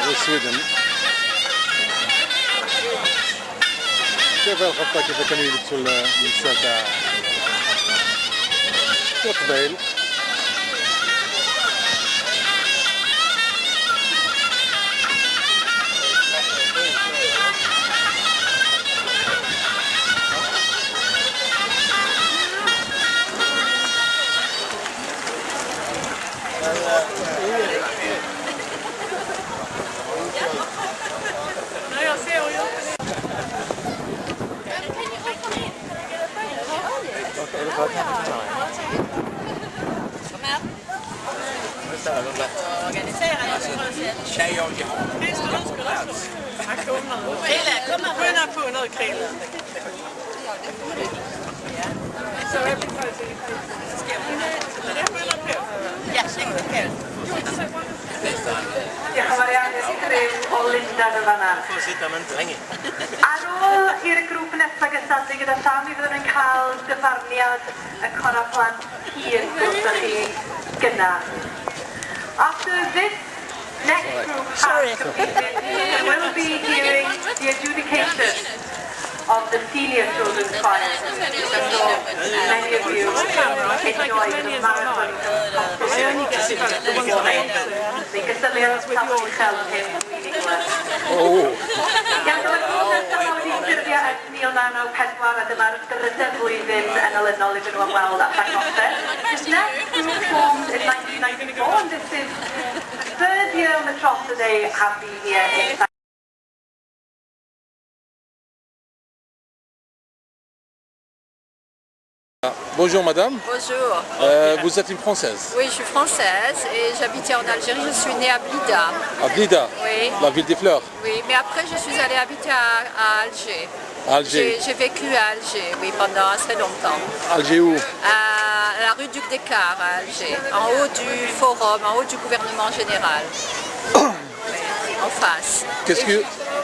والسويدن. شوف الخطة كيف كانوا يلبسوا النساء تاع قبيل. Ar ôl i'r grŵp nesaf gysylltu gyda Sam, mi fyddwn yn cael dyfarniad y cora plant hir gwrthoch chi gynnar. After this next group has completed, we will be hearing the adjudication of the senior children's choir. So many of you enjoy the marathon competition. Mi gysyllio'r tafod uchel hyn meaningless. Gan dyma grŵp nesaf ma wedi ffurfio ers 1994 a dyma'r drydedd flwyddyn yn olynol iddyn nhw ymweld â ddangosau. This next group formed in 1994 and this is the third year on the trot that they have been here in Bonjour madame. Bonjour. Vous êtes une française? Oui, je suis française et j'habitais en Algérie. Je suis née à Blida. À Blida? Oui. La ville des fleurs? Oui, mais après je suis allée habiter à Alger. Alger? J'ai vécu à Alger, oui, pendant assez longtemps. Alger où? À la rue Duc des Cars, à Alger. En haut du forum, en haut du gouvernement général. Oui, en face.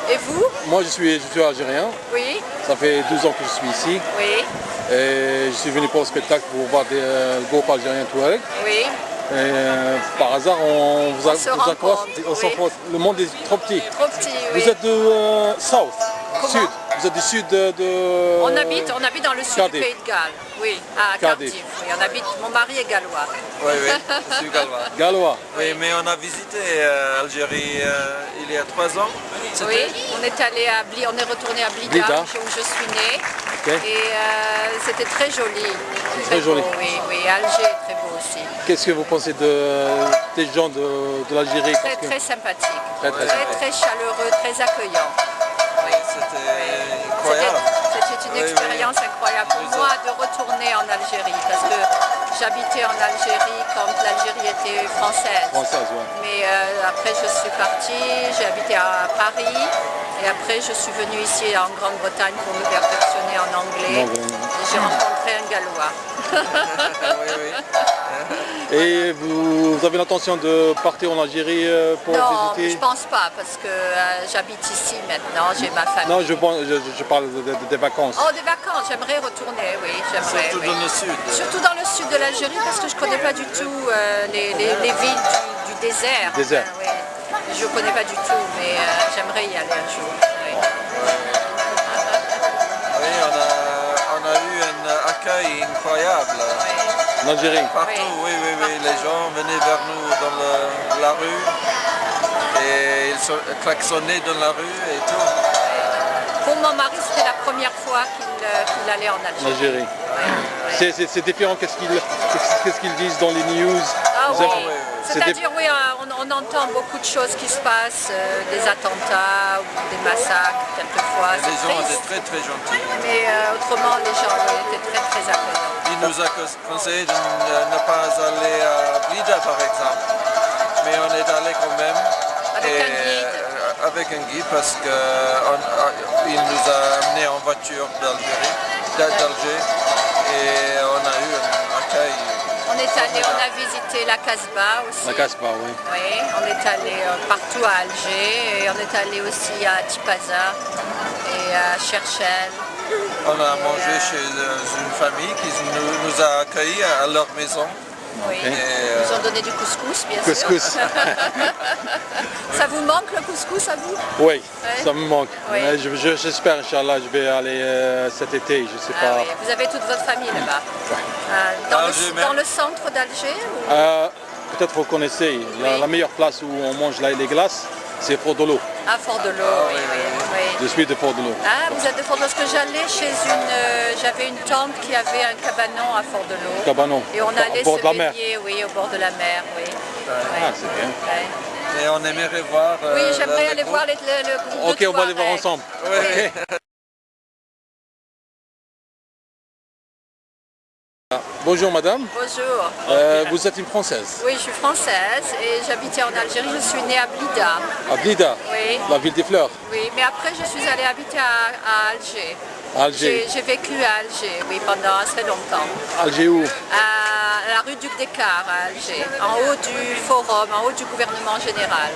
Et vous? Moi je suis algérien. Oui. Ça fait 12 ans que je suis ici. Oui. Et je suis venu pour le spectacle pour voir des groupes algériens Touareg. Oui. Et par hasard, on vous accroche. Oui. Le monde est trop petit. Trop petit, oui. Vous êtes de South, Sud. Vous êtes du sud de... On habite dans le sud Cardiff. du Pays de Galles. Oui, à Cardiff. Oui, on habite. Mon mari est gallois. Oui, je suis gallois. Gallois. Oui, mais on a visité Algérie il y a 3 ans. Oui, on est retourné à Blida, où je suis née. Okay. Et c'était très joli. Très joli. Beau, oui, Alger est très beau aussi. Qu'est-ce que vous pensez des gens de l'Algérie? Très sympathique, très chaleureux, très accueillant. Oui, c'était incroyable. C'était une expérience incroyable pour moi de retourner en Algérie, parce que j'habitais en Algérie quand l'Algérie était française. Ouais. Mais après je suis partie, j'ai habité à Paris et après je suis venue ici en Grande-Bretagne pour me perfectionner en anglais. Et j'ai rencontré un Gallois. Oui. Et vous avez l'intention de partir en Algérie pour visiter? Non, je pense pas, parce que j'habite ici maintenant, j'ai ma famille. Non, je parle des vacances. Oh, des vacances, j'aimerais retourner, oui, j'aimerais. Surtout dans le sud. Surtout dans le sud de l'Algérie, parce que je connais pas du tout les villes du désert. Désert. Oui. Je connais pas du tout, mais j'aimerais y aller un jour. Oui. Oui, on a eu un accueil incroyable. En Algérie? Partout, oui. Les gens venaient vers nous dans la rue et ils klaxonnaient dans la rue et tout. Pour mon mari, c'était la première fois qu'il allait en Algérie. En Algérie. Oui. C'est différent, qu'est-ce qu'ils disent dans les news? Ah oui. C'est-à-dire, oui, on entend beaucoup de choses qui se passent, des attentats ou des massacres, quelquefois. Les gens étaient très gentils. Mais autrement, les gens étaient très accueillants. Il nous a conseillé de ne pas aller à Blida, par exemple. Mais on est allé quand même. Avec un guide, parce qu'il nous a amenés en voiture d'Alger. Et on a eu un accueil. On a visité la Casbah aussi. La Casbah, oui. Oui, on est allé partout à Alger et on est allé aussi à Tipaza et à Cherchel. On a mangé chez une famille qui nous a accueillis à leur maison. Oui. Ok. Ils ont donné du couscous, bien sûr. Couscous. Ça vous manque le couscous à vous? Oui, ça me manque. Oui. J'espère, Inch'Allah, je vais aller cet été, je sais Ah pas. oui. Vous avez toute votre famille là-bas? Dans le centre d'Alger ou... Peut-être vous connaissez, la meilleure place où on mange les glaces, c'est Fort de l'eau. À Fort-de-l'eau, oui. Je suis de Fort de l'eau. Ah, vous êtes de Fort-de-l'eau, parce que j'avais une tante qui avait un cabanon à Fort-de-l'eau. Cabanon. Et on allait Au bord se de la mer. baigner, oui, au bord de la mer, oui. Ah, c'est bien. Ouais. Et on aimerait voir. Oui, j'aimerais le aller groupe. voir le groupe Ok, de on va aller voir Touareg. ensemble. Oui. Ok. Bonjour madame. Bonjour. Vous êtes une Française. Oui, je suis française et j'habitais en Algérie. Je suis née à Blida. À Blida, Oui. la ville des fleurs. Oui, mais après je suis allée habiter à Alger. À Alger. J'ai vécu à Alger, oui, pendant assez longtemps. Alger où? À la rue Duc d'Écart à Alger, en haut du forum, en haut du gouvernement général.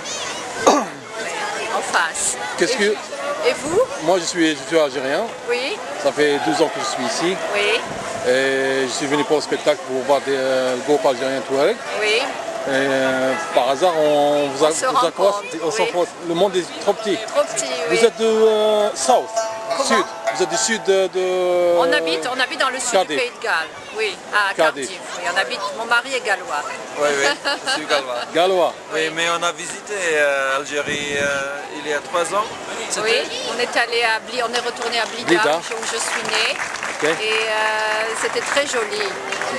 Oui, en face. Et vous? Moi je suis algérien. Oui, Ça fait 12 ans que je suis ici. oui, Et je suis venu pour le spectacle pour voir des groupes algériens Touareg. oui. Et par hasard, on vous On se rencontre, accroche, on se oui. rencontre. Le monde est trop petit. Trop petit, oui. Vous êtes de South, Comment? Sud. Vous êtes du sud de... On habite dans le sud Cardiff. du Pays de Galles. Oui, à Cardiff. Cardiff. Oui, on habite. Mon mari est gallois. Oui, je suis gallois. Gallois. Oui, mais on a visité Algérie il y a 3 ans. C'était- Oui, on est retourné à Blida, Blida. où je suis née. Ok. Et c'était très joli.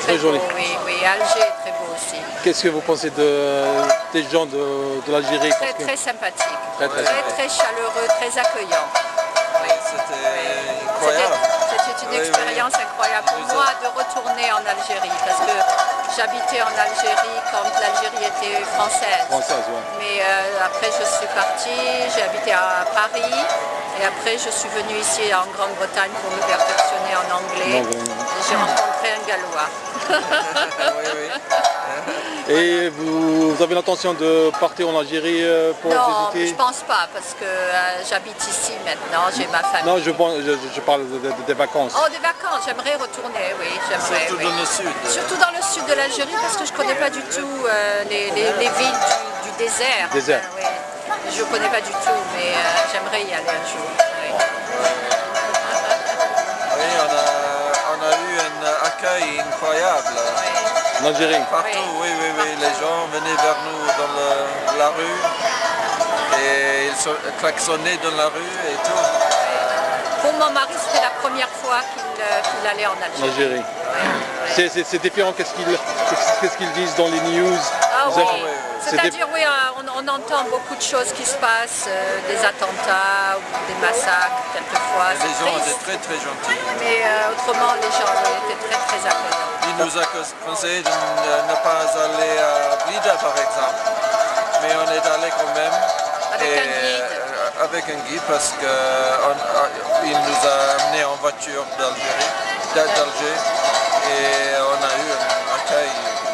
Très joli. Beau, oui, oui. Alger est très beau aussi. Qu'est-ce que vous pensez des gens de l'Algérie? Très, Parce que- très sympathique. Très, très Très chaleureux, très accueillant. C'était incroyable. C'était une Oui, oui. expérience incroyable pour Nous moi de retourner en Algérie parce que j'habitais en Algérie quand l'Algérie était française. Française, ouais. Mais après je suis partie, j'ai habité à Paris et après je suis venue ici en Grande-Bretagne pour me perfectionner en anglais. Et j'ai rencontré un Gallois. Oui, oui. Et vous avez l'intention de partir en Algérie pour Non, visiter? je pense pas parce que j'habite ici maintenant, j'ai ma famille. Non, je parle des vacances. Oh, des vacances, j'aimerais retourner, oui, j'aimerais. Surtout oui. dans le sud. Surtout dans le sud de l'Algérie parce que je ne connais pas du tout les villes du désert. Désert. Oui. Je ne connais pas du tout, mais j'aimerais y aller un jour. Oui. Oui, on a eu un accueil incroyable. En Algérie. Partout, oui. Les gens venaient vers nous dans la rue et ils klaxonnaient dans la rue et tout. Pour mon mari, c'était la première fois qu'il allait en En Algérie. Algérie. C'est différent, qu'est-ce qu'ils disent dans les news? Ah Vous oui, avez- c'est-à-dire oui, on entend beaucoup de choses qui se passent, des attentats ou des massacres quelquefois. Les C'est gens triste, étaient très gentils. mais autrement les gens étaient très accueillants. Ils nous a conseillé de ne pas aller à Blida par exemple. Mais on est allé quand même. Avec un guide. Avec un guide parce qu'il nous a amenés en voiture d'Alger. Et on a eu un accueil.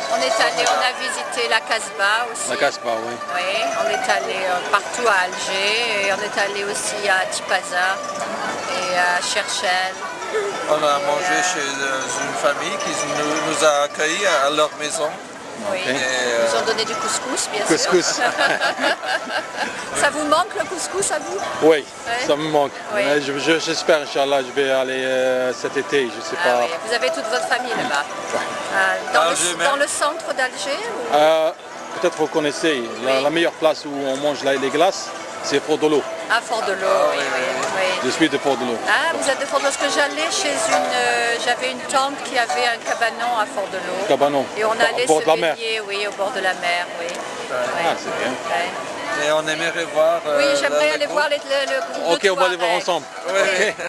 On a visité la Casbah aussi. La Casbah, oui. Oui, on est allé partout à Alger et on est allé aussi à Tipaza et à Cherchel. On a mangé chez une famille qui nous a accueillis à leur maison. Oui. Ok. Ils ont donné du couscous, bien sûr. Couscous. Ça vous manque le couscous à vous? Oui, Ouais. ça me manque. Oui. J'espère, Inch'Allah, je vais aller cet été, je sais Ah pas. oui. Vous avez toute votre famille là-bas? Alger même. Dans le centre d'Alger ou... Peut-être vous connaissez, Oui. la meilleure place où on mange les glaces, c'est Fort de l'eau. À Fort-de-l'eau, oui. Je suis de Fort de l'eau. Ah, vous êtes de Fort-de-l'eau parce que j'avais une tante qui avait un cabanon à Fort-de-l'eau. Cabanon. Et on allait Au bord se de la mer. baigner, oui, au bord de la mer, oui. Ah, c'est bien. Ouais. Et on aimerait voir. Oui, j'aimerais le aller groupe. voir le groupe Ok, de on va aller voir Touareg. ensemble. Oui. Ok.